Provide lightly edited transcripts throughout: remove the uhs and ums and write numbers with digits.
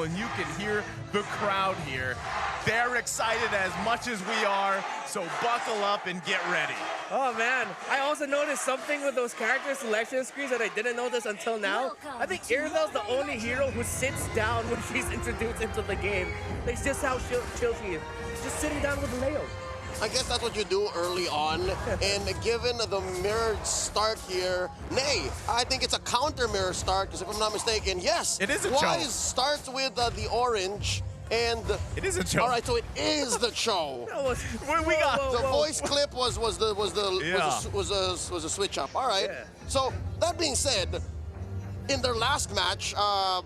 turtle, and you can hear the crowd here. They're excited as much as we are, so buckle up and get ready. Oh man, I also noticed something with those character selection screens that I didn't notice until now. I think Irivel's the only hero who sits down when she's introduced into the game. That's just how chill she is. She's just sitting down with Leo. I guess that's what you do early on, and given the mirrored start here, nay, I think it's a counter mirror start, because if I'm not mistaken, yes, it is a Wise starts with the orange, and it is a Cho. All right, so it is the Cho. We got the voice clip was a switch up. All right. Yeah. So that being said, in their last match,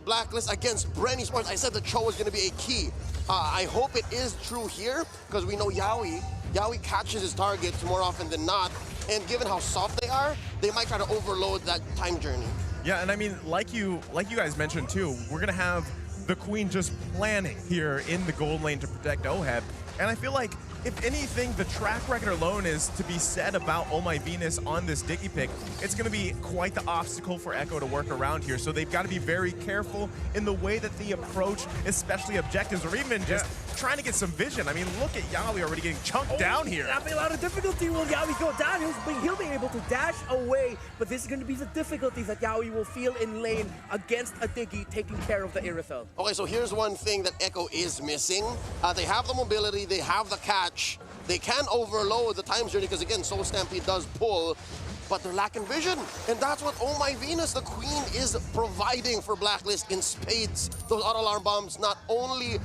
Blacklist against Brenny Sports, I said the Cho was going to be a key. I hope it is true here, because we know Yaoi catches his targets more often than not, and given how soft they are, they might try to overload that time journey. Yeah, and I mean, like you guys mentioned too, we're gonna have the Queen just planning here in the gold lane to protect Oheb, and I feel like if anything, the track record alone is to be said about Oh My Venus on this Diggy pick. It's going to be quite the obstacle for Echo to work around here, so they've got to be very careful in the way that they approach, especially objectives, or even just trying to get some vision. I mean, look at Yaoi already getting chunked down here. Having a lot of difficulty. Will Yaoi go down? He'll be able to dash away, but this is going to be the difficulty that Yaoi will feel in lane against a Diggy taking care of the Irithel. Okay, so here's one thing that Echo is missing. They have the mobility, they have the catch. They can overload the time journey because, again, Soul Stampede does pull, but they're lacking vision. And that's what Oh My Venus, the Queen, is providing for Blacklist in spades. Those auto alarm bombs, not only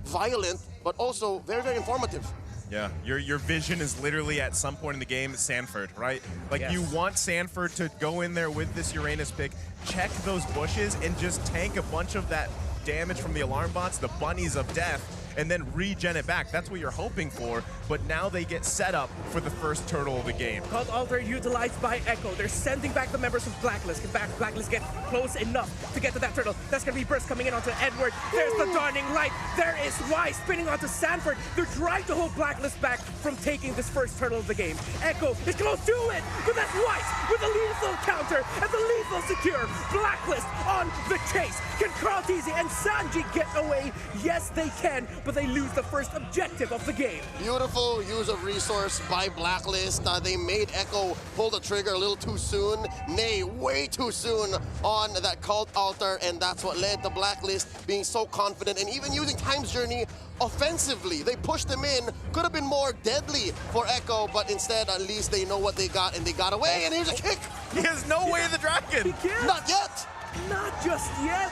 violent, but also very, very informative. Yeah, your vision is literally at some point in the game Sanford, right? Like you want Sanford to go in there with this Uranus pick, check those bushes, and just tank a bunch of that damage from the alarm bots, the bunnies of death, and then regen it back. That's what you're hoping for, but now they get set up for the first turtle of the game. Cult Altar utilized by Echo. They're sending back the members of Blacklist. Can Blacklist get close enough to get to that turtle? That's going to be Burst coming in onto Edward. There's the Dawning Light. There is Wise spinning onto Sanford. They're trying to hold Blacklist back from taking this first turtle of the game. Echo is close to it, but that's Wise with a lethal counter and the lethal secure. Blacklist on the chase. Can Carl Teasy and Sanji get away? Yes, they can, but they lose the first objective of the game. Beautiful use of resource by Blacklist. They made Echo pull the trigger a little too soon, nay, way too soon on that Cult Altar, and that's what led to Blacklist being so confident and even using Time's Journey offensively. They pushed him in, could have been more deadly for Echo, but instead at least they know what they got and they got away, and here's a kick. He has no way of the dragon. He can't. Not yet. Not just yet.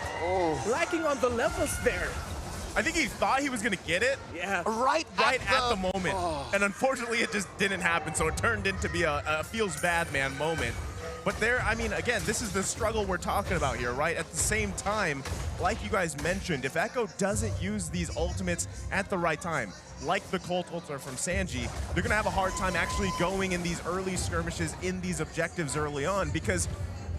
Lacking on the levels there. I think he thought he was going to get it. Yeah. Right at the moment. And unfortunately, it just didn't happen. So it turned into be a feels bad man moment. But there, I mean, again, this is the struggle we're talking about here, right? At the same time, like you guys mentioned, if Echo doesn't use these ultimates at the right time, like the Cult Altar from Sanji, they're going to have a hard time actually going in these early skirmishes in these objectives early on because,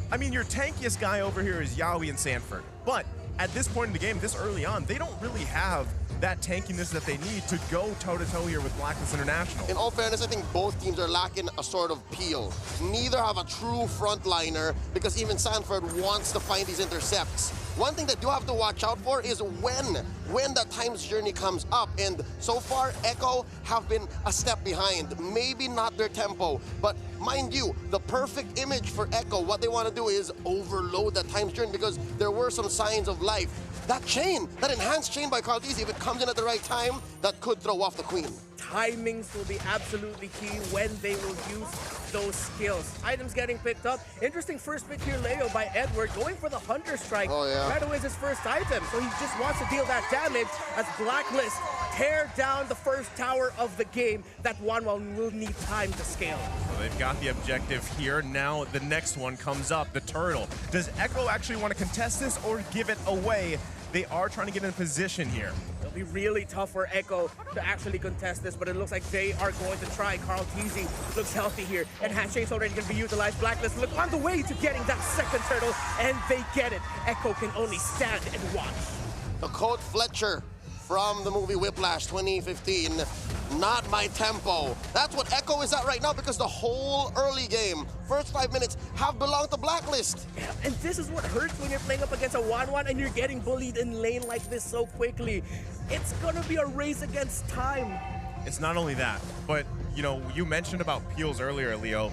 I mean, your tankiest guy over here is Yaoi and Sanford. But at this point in the game, this early on, they don't really have that tankiness that they need to go toe-to-toe here with Blacklist International. In all fairness, I think both teams are lacking a sort of peel. Neither have a true frontliner because even Sanford wants to find these intercepts. One thing that you have to watch out for is when that Time's Journey comes up, and so far Echo have been a step behind. Maybe not their tempo, but mind you, the perfect image for Echo, what they want to do is overload that Time's Journey because there were some signs of life. That chain, that enhanced chain by Carl Teasy, if it comes in at the right time, that could throw off the Queen. Timings will be absolutely key when they will use those skills. Items getting picked up. Interesting first pick here, Leo, by Edward, going for the Hunter Strike. Oh, yeah. Right away is his first item, so he just wants to deal that damage as Blacklist tear down the first tower of the game. That one will need time to scale. So they've got the objective here. Now the next one comes up, the turtle. Does Echo actually want to contest this or give it away? They are trying to get in position here. It'll be really tough for Echo to actually contest this, but it looks like they are going to try. Carl Teasy looks healthy here, and Handshake's already going to be utilized. Blacklist look on the way to getting that second turtle, and they get it. Echo can only stand and watch. The Code Fletcher from the movie Whiplash 2015. not my tempo. That's what Echo is at right now because the whole early game, first 5 minutes, have belonged to Blacklist. Yeah, and this is what hurts when you're playing up against a 1-1 and you're getting bullied in lane like this so quickly. It's gonna be a race against time. It's not only that, but you know, you mentioned about peels earlier, Leo.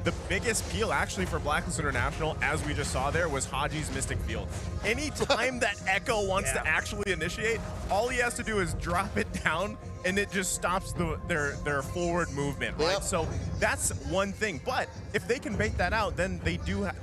The biggest peel actually for Blacklist International, as we just saw there, was Haji's Mystic Field. Any time that Echo wants to actually initiate, all he has to do is drop it down and it just stops their forward movement, right? Yep. So that's one thing. But if they can bait that out, then they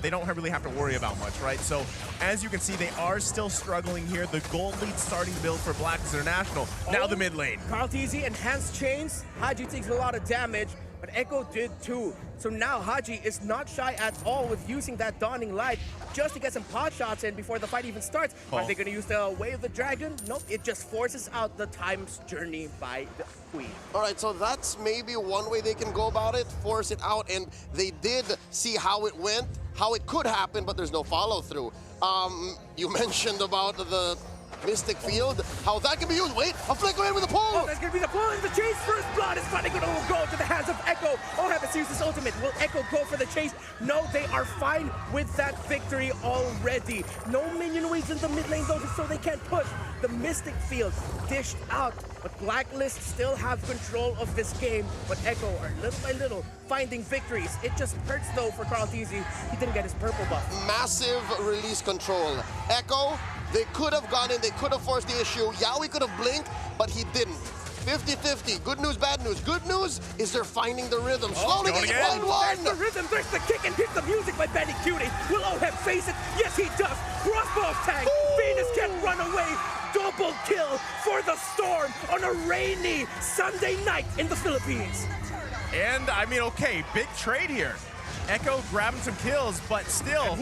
don't really have to worry about much, right? So as you can see, they are still struggling here. The gold lead starting to build for Blacklist International. Now the mid lane. Karl'Tezi enhanced chains. Haji takes a lot of damage, but Echo did too. So now Haji is not shy at all with using that Dawning Light just to get some pot shots in before the fight even starts. Are they going to use the Way of the Dragon? Nope, it just forces out the Time's Journey by the Queen. All right, so that's maybe one way they can go about it, force it out, and they did see how it went, how it could happen, but there's no follow-through. You mentioned about the Mystic Field, how that can be used. Wait, a flicker in with a pull! Oh, that's gonna be the pull, and the chase first blood is finally gonna go to the hands of Echo. Oh, haven't used his ultimate. Will Echo go for the chase? No, they are fine with that victory already. No minion waves in the mid lane though, so they can't push. The Mystic Field dished out, but Blacklist still have control of this game, but Echo are little by little finding victories. It just hurts though for Karl'Tezi. He didn't get his purple buff. Massive release control. Echo, they could have gone in, they could have forced the issue. Yaoi could have blinked, but he didn't. 50-50. Good news, bad news. Good news is they're finding the rhythm. Slowly getting 1-1. There's the rhythm, there's the kick, and here's the music by Benny Cutie. Will Oheb face it? Yes, he does. Crossbow tag. Venus can't run away. Double kill for the Storm on a rainy Sunday night in the Philippines. And I mean, okay, big trade here. Echo grabbing some kills, but still.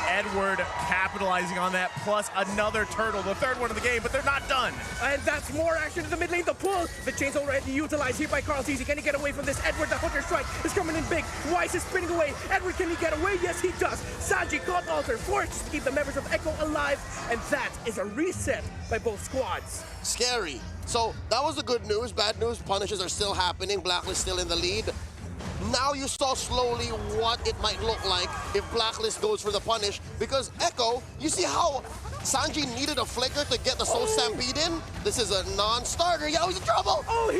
Edward capitalizing on that, plus another turtle, the third one of the game, but they're not done. And that's more action in the mid lane, the pull. The chain's already utilized here by Karl'Tezi. Can he get away from this? Edward, the Hunter Strike, is coming in big. Weiss is spinning away. Edward, can he get away? Yes, he does. Sanji caught Alter, forced to keep the members of Echo alive, and that is a reset by both squads. Scary. So that was the good news. Bad news, punishes are still happening. Blacklist still in the lead. Now you saw slowly what it might look like if Blacklist goes for the punish, because Echo, you see how Sanji needed a flicker to get the Soul Stampede in? This is a non-starter. Yo, he's in trouble! Oh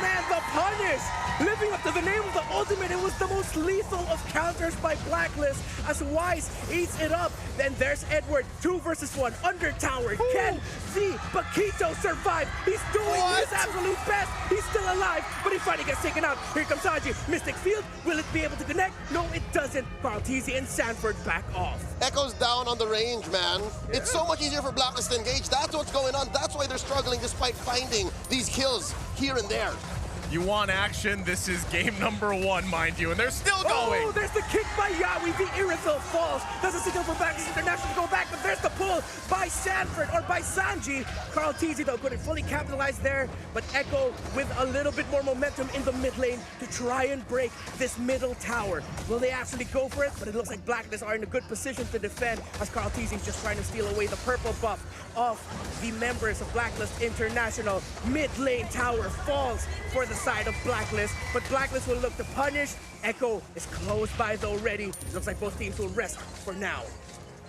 man, the punish! Living up to the name of the ultimate, it was the most lethal of counters by Blacklist as Weiss eats it up. Then there's Edward, 2 versus 1, under tower. Can the Paquito survive? He's doing his absolute best. He's still alive, but he finally gets taken out. Here comes Sanji. Mystic Field, will it be able to connect? No, it doesn't. Karl'Tezi and Sanford back off. Echo's down on the range, man. It's so much easier for Blacklist to engage. That's what's going on. That's why they're struggling despite finding these kills here and there. You want action? This is game number 1, mind you, and they're still going. Oh, there's the kick by Yaoi. The Irithyll falls. That's a signal for Blacklist International to go back, but there's the pull by Sanford, or by Sanji. Karl'Tezi, though, couldn't fully capitalize there, but Echo with a little bit more momentum in the mid lane to try and break this middle tower. Will they actually go for it? But it looks like Blacklist are in a good position to defend as Karl'Tezi is just trying to steal away the purple buff of the members of Blacklist International. Mid lane tower falls for the side of Blacklist, but Blacklist will look to punish. Echo is close by though already. Looks like both teams will rest for now.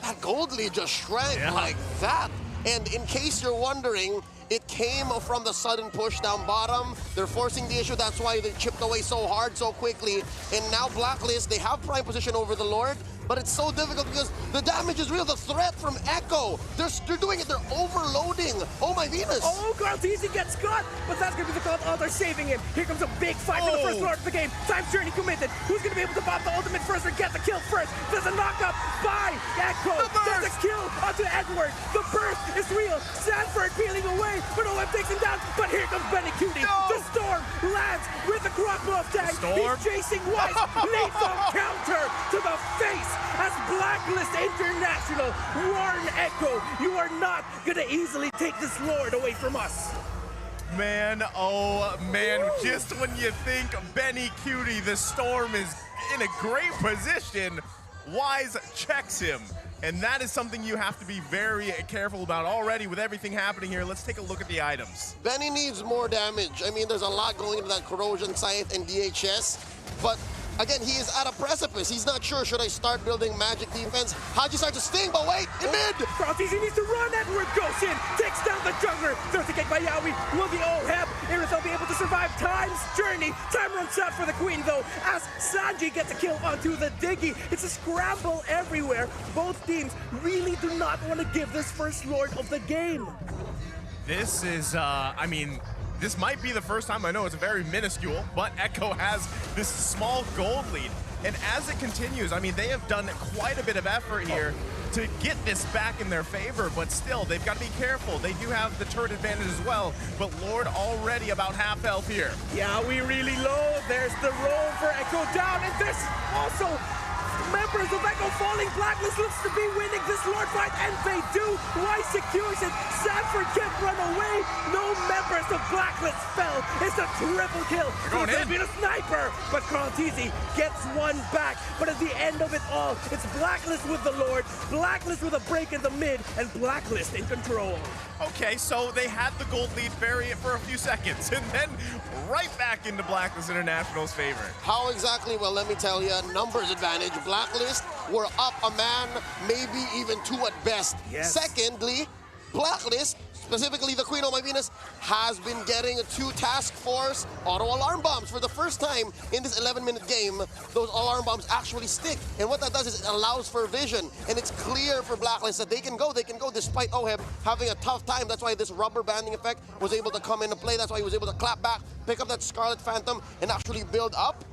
That gold lead just shrank like that. And in case you're wondering, it came from the sudden push down bottom. They're forcing the issue. That's why they chipped away so hard, so quickly. And now Blacklist, they have prime position over the Lord, but it's so difficult because the damage is real. The threat from Echo, they're doing it. They're overloading. Oh my Venus. Oh, Karl'Tezi gets caught, but that's going to be the call. Oh, they're saving him. Here comes a big fight for the first Lord of the game. Time's Journey committed. Who's going to be able to pop the ultimate first or get the kill first? There's a knockup by Echo. There's a kill onto Edward. The burst is real. Sanford peeling away, but Oheb takes him down. But here comes Benny Cutie. The Storm lands with the crossbow tag. He's chasing Weiss. Lethal counter to the face as Blacklist International warn Echo, you are not gonna easily take this Lord away from us. Man, oh man, just when you think Benny Cutie, the Storm is in a great position, Wise checks him. And that is something you have to be very careful about already with everything happening here. Let's take a look at the items. Benny needs more damage. I mean, there's a lot going into that Corrosion Scythe and DHS, but again, he is at a precipice. He's not sure, should I start building magic defense? Haji starts to sting, but wait, in mid! Frontizi needs to run. Edward goes in, takes down the jungler. There's a kick by Yawi. Will the Oheb Irisel be able to survive Time's journey? Time runs out for the Queen, though, as Sanji gets a kill onto the Diggy. It's a scramble everywhere. Both teams really do not want to give this first Lord of the game. This is, I mean, this might be the first time, I know it's very minuscule, but Echo has this small gold lead. And as it continues, I mean, they have done quite a bit of effort here to get this back in their favor, but still, they've got to be careful. They do have the turret advantage as well, but Lord already about half health here. Yeah, we really low. There's the roll for Echo down, and there's also members of Echo falling. Blacklist looks to be winning this Lord fight, and they do. Wise secures it. Sanford can't run away. No members of Blacklist fell. It's a triple kill. Going in. A sniper, but Carltizi gets one back. But at the end of it all, it's Blacklist with the Lord, Blacklist with a break in the mid, and Blacklist in control. Okay, so they had the gold lead for a few seconds, and then right back into Blacklist International's favor. How exactly? Well, let me tell you, numbers advantage. Blacklist were up a man, maybe even two at best. Yes. Secondly, Blacklist, specifically the Queen of My Venus, has been getting 2 task force auto alarm bombs for the first time in this 11-minute game. Those alarm bombs actually stick, and what that does is it allows for vision, and it's clear for Blacklist that they can go despite Oheb having a tough time. That's why this rubber banding effect was able to come into play. That's why he was able to clap back, pick up that Scarlet Phantom, and actually build up.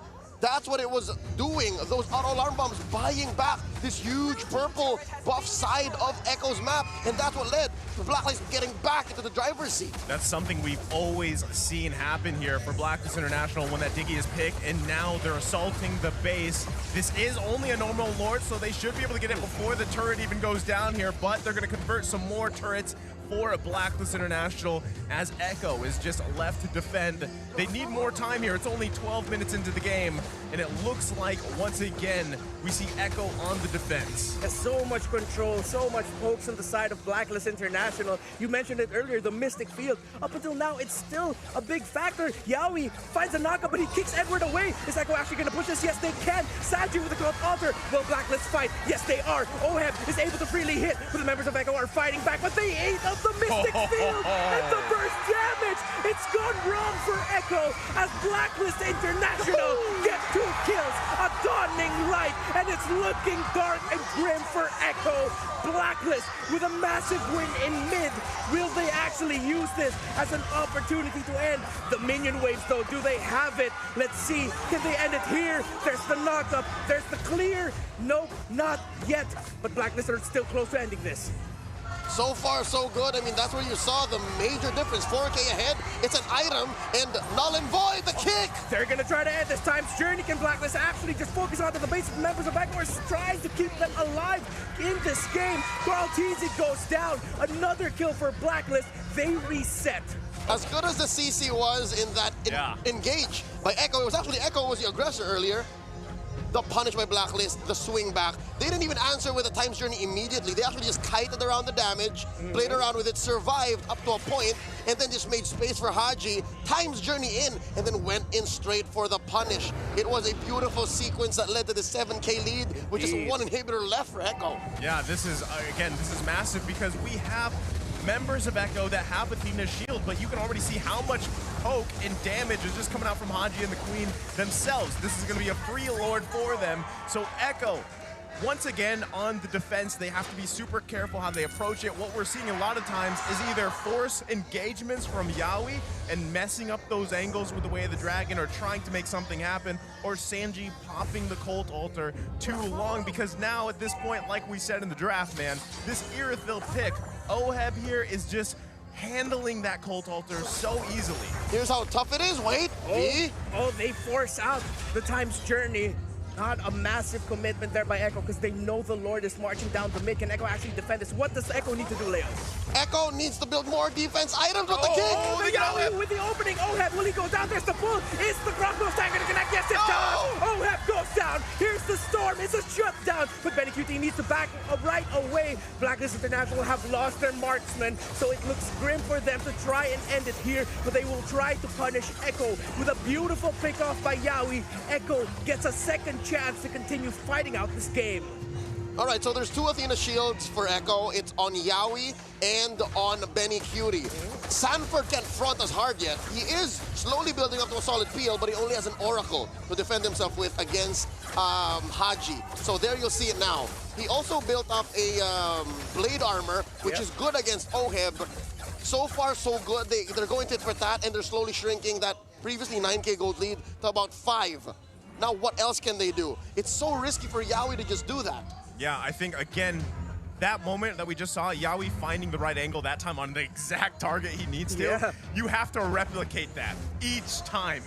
That's what it was doing. Those auto alarm bombs buying back this huge purple buff side of Echo's map, and that's what led to Blacklist getting back into the driver's seat. That's something we've always seen happen here for Blacklist International when that Diggy is picked, and now they're assaulting the base. This is only a normal Lord, so they should be able to get it before the turret even goes down here, but they're going to convert some more turrets for Blacklist International as Echo is just left to defend. They need more time here. It's only 12 minutes into the game, and it looks like, once again, we see Echo on the defense. There's so much control, so much pokes on the side of Blacklist International. You mentioned it earlier, the Mystic Field. Up until now, it's still a big factor. Yawi finds a knockup, but he kicks Edward away. Is Echo actually going to push this? Yes, they can. Sanji with the cloud altar. Will Blacklist fight? Yes, they are. Oheb is able to freely hit, but the members of Echo are fighting back, but they ate up the Mystic Field and the burst damage. It's gone wrong for Echo as Blacklist International get 2 kills, a dawning light, and it's looking dark and grim for Echo. Blacklist with a massive win in mid. Will they actually use this as an opportunity to end the minion waves, though? Do they have it? Let's see. Can they end it here? There's the knockup. There's the clear. Nope, not yet. But Blacklist are still close to ending this. So far, so good. I mean, that's where you saw the major difference. 4K ahead, it's an item, and null and void, the kick! They're gonna try to end this time's journey. Can Blacklist actually just focus on the basic members of Echo, trying to keep them alive in this game? Carltizi goes down. Another kill for Blacklist. They reset. As good as the CC was in that engage by Echo, it was actually Echo was the aggressor earlier. The punish by Blacklist, the swing back. They didn't even answer with the time's journey immediately. They actually just kited around the damage, played around with it, survived up to a point, and then just made space for Haji. Time's journey in, and then went in straight for the punish. It was a beautiful sequence that led to the 7K lead with just 1 inhibitor left for Echo. Yeah, this is, again, this is massive because we have members of Echo that have Athena's shield, but you can already see how much poke and damage is just coming out from Haji and the Queen themselves. This is going to be a free Lord for them. So Echo, once again, on the defense, they have to be super careful how they approach it. What we're seeing a lot of times is either force engagements from Yawi and messing up those angles with the Way of the Dragon or trying to make something happen, or Sanji popping the Cult Altar too long, because now at this point, like we said in the draft, man, this Irithyll pick, Oheb here is just handling that Cult Altar so easily. Here's how tough it is. Wait. Oh, they force out the time's journey. Not a massive commitment there by Echo because they know the Lord is marching down the mid. Can Echo actually defend this? What does Echo need to do, Leo? Echo needs to build more defense items with the kick. Oh, the Yaoi with the opening. Oheb, will he go down? There's the pull. Is the Crossbow Stang going to connect? Yes, it does. Oheb goes down. Here's the Storm. It's a shutdown. But Benny QT needs to back right away. Blacklist International have lost their marksman, so it looks grim for them to try and end it here. But they will try to punish Echo with a beautiful pick-off by Yaoi. Echo gets a second chance to continue fighting out this game. All right, so there's 2 Athena shields for Echo. It's on Yaoi and on Benny Cutie. Sanford can't front as hard yet. He is slowly building up to a solid PL, but he only has an Oracle to defend himself with against Haji. So there you'll see it now. He also built up a blade armor, which is good against Oheb. So far, so good. They're going tit for tat, and they're slowly shrinking that previously 9K gold lead to about 5. Now, what else can they do? It's so risky for Yaoi to just do that. Yeah, I think, again, that moment that we just saw, Yaoi finding the right angle that time on the exact target he needs to, you have to replicate that each time.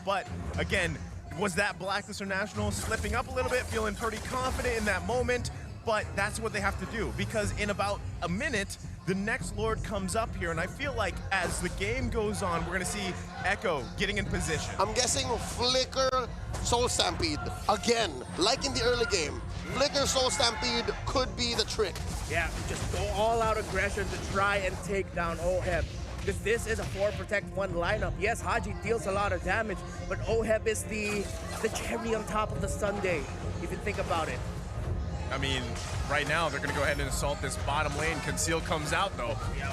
But, again, was that Blacklist International slipping up a little bit, feeling pretty confident in that moment? But that's what they have to do, because in about a minute, the next Lord comes up here, and I feel like as the game goes on, we're gonna see Echo getting in position. I'm guessing Flicker Soul Stampede again, like in the early game. Flicker Soul Stampede could be the trick. Yeah, just go all out aggression to try and take down Oheb. Because this is a 4 protect 1 lineup. Yes, Haji deals a lot of damage, but Oheb is the cherry on top of the sundae, if you think about it. I mean, right now, they're going to go ahead and assault this bottom lane. Conceal comes out, though. Yeah,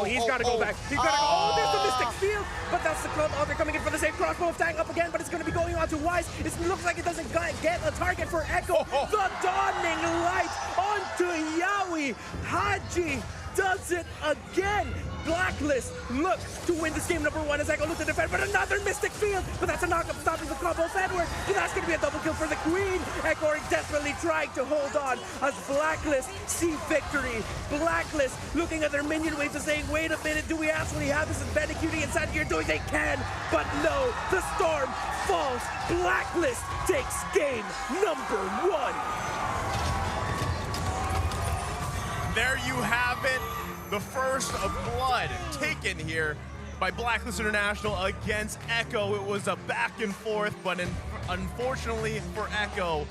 he's got to go back. He's got to go. Oh, there's the Mystic Field. But that's the Clone. Oh, they're coming in for the same crossbow tag up again, but it's going to be going on to Wise. It looks like it doesn't get a target for Echo. The Dawning Light onto Yaoi. Haji does it again. Blacklist look to win this game number 1 as Echo look to defend, but another Mystic Field. But that's a knockup stopping the combo of Edward. But that's going to be a double kill for the Queen. Echo desperately trying to hold on as Blacklist see victory. Blacklist looking at their minion waves and saying, wait a minute, do we actually have this in Benny QT inside here doing they can? But no, the Storm falls. Blacklist takes game number 1. There you have it. The first of blood taken here by Blacklist International against Echo. It was a back and forth, but unfortunately for Echo,